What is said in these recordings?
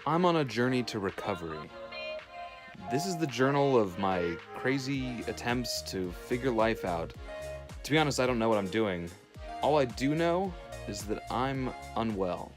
I'm on a journey to recovery. This is the journal of my crazy attempts to figure life out. To be honest, I don't know what I'm doing. All I do know is that I'm unwell.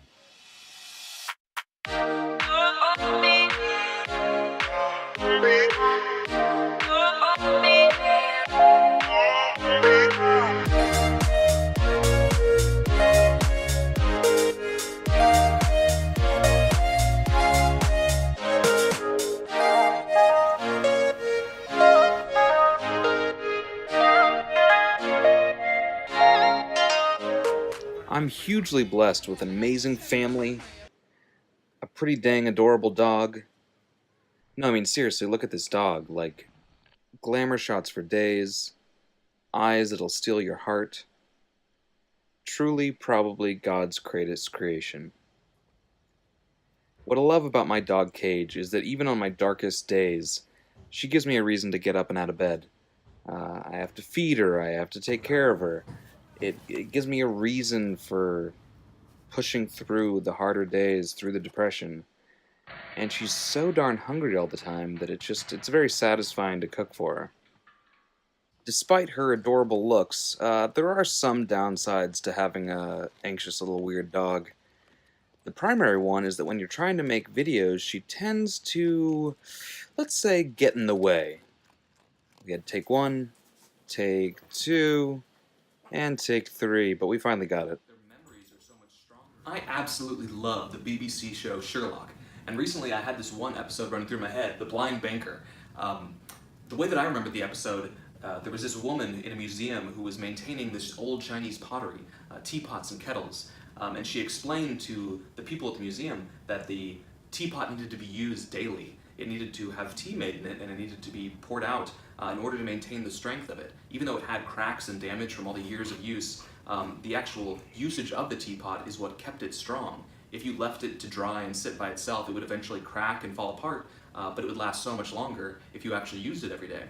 I'm hugely blessed with an amazing family, a pretty dang adorable dog. No, I mean, seriously, look at this dog. Like, glamour shots for days, eyes that'll steal your heart. Truly, probably God's greatest creation. What I love about my dog Cage is that even on my darkest days, she gives me a reason to get up and out of bed. I have to feed her, I have to take care of her. It gives me a reason for pushing through the harder days, through the depression. And she's so darn hungry all the time that it's very satisfying to cook for her. Despite her adorable looks, there are some downsides to having a anxious little weird dog. The primary one is that when you're trying to make videos, she tends to, let's say, get in the way. We had take one, take two, and take three, but we finally got it. Their memories are so much stronger. I absolutely love the BBC show Sherlock, and recently I had this one episode running through my head, The Blind Banker. The way that I remember the episode, there was this woman in a museum who was maintaining this old Chinese pottery, teapots and kettles, and she explained to the people at the museum that the teapot needed to be used daily. It needed to have tea made in it, and it needed to be poured out in order to maintain the strength of it. Even though it had cracks and damage from all the years of use, the actual usage of the teapot is what kept it strong. If you left it to dry and sit by itself, it would eventually crack and fall apart, but it would last so much longer if you actually used it every day.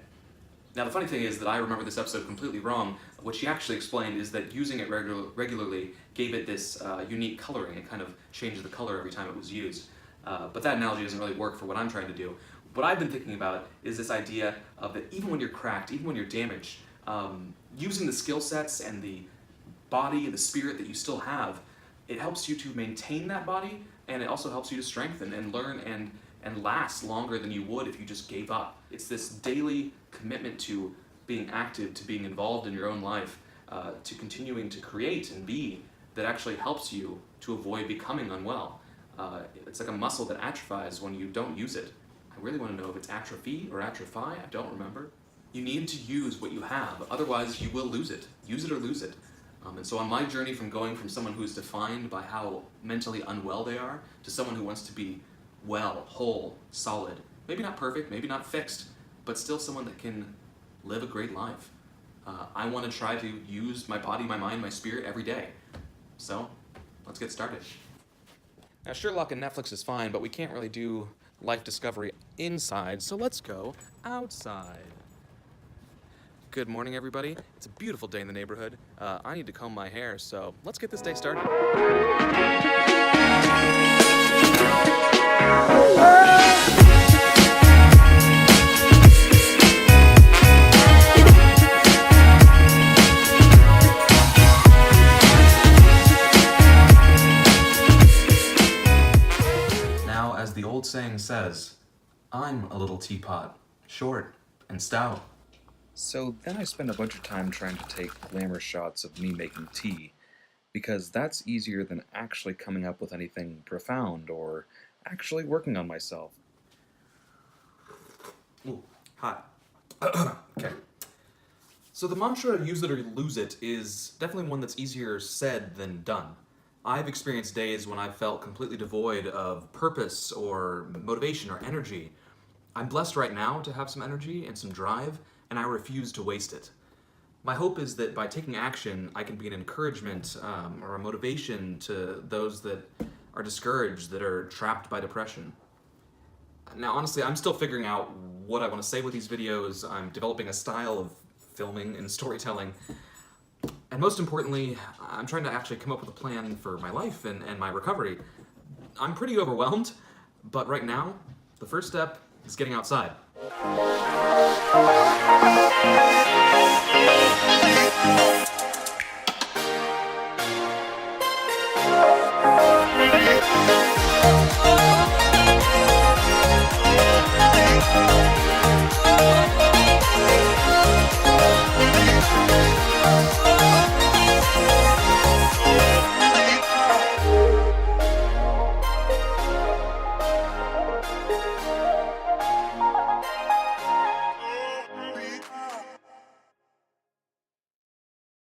Now, the funny thing is that I remember this episode completely wrong. What she actually explained is that using it regularly gave it this unique coloring. It kind of changed the color every time it was used. But that analogy doesn't really work for what I'm trying to do. What I've been thinking about is this idea of that even when you're cracked, even when you're damaged, using the skill sets and the body and the spirit that you still have, it helps you to maintain that body, and it also helps you to strengthen and learn and last longer than you would if you just gave up. It's this daily commitment to being active, to being involved in your own life, to continuing to create and be, that actually helps you to avoid becoming unwell. It's like a muscle that atrophies when you don't use it. I really want to know if it's atrophy or atrophy, I don't remember. You need to use what you have, otherwise you will lose it. Use it or lose it. And so on my journey from going from someone who's defined by how mentally unwell they are, to someone who wants to be well, whole, solid, maybe not perfect, maybe not fixed, but still someone that can live a great life. I want to try to use my body, my mind, my spirit every day. So, let's get started. Now, Sherlock and Netflix is fine, but we can't really do life discovery inside, so let's go outside. Good morning, everybody. It's a beautiful day in the neighborhood. I need to comb my hair, so let's get this day started. Now, as the old saying says, I'm a little teapot, short and stout. So then I spend a bunch of time trying to take glamour shots of me making tea, because that's easier than actually coming up with anything profound or actually working on myself. Ooh, hot. Okay. So the mantra, use it or lose it, is definitely one that's easier said than done. I've experienced days when I've felt completely devoid of purpose or motivation or energy. I'm blessed right now to have some energy and some drive, and I refuse to waste it. My hope is that by taking action, I can be an encouragement or a motivation to those that are discouraged, that are trapped by depression. Now, honestly, I'm still figuring out what I want to say with these videos. I'm developing a style of filming and storytelling. And most importantly, I'm trying to actually come up with a plan for my life and my recovery. I'm pretty overwhelmed, But right now, the first step is getting outside.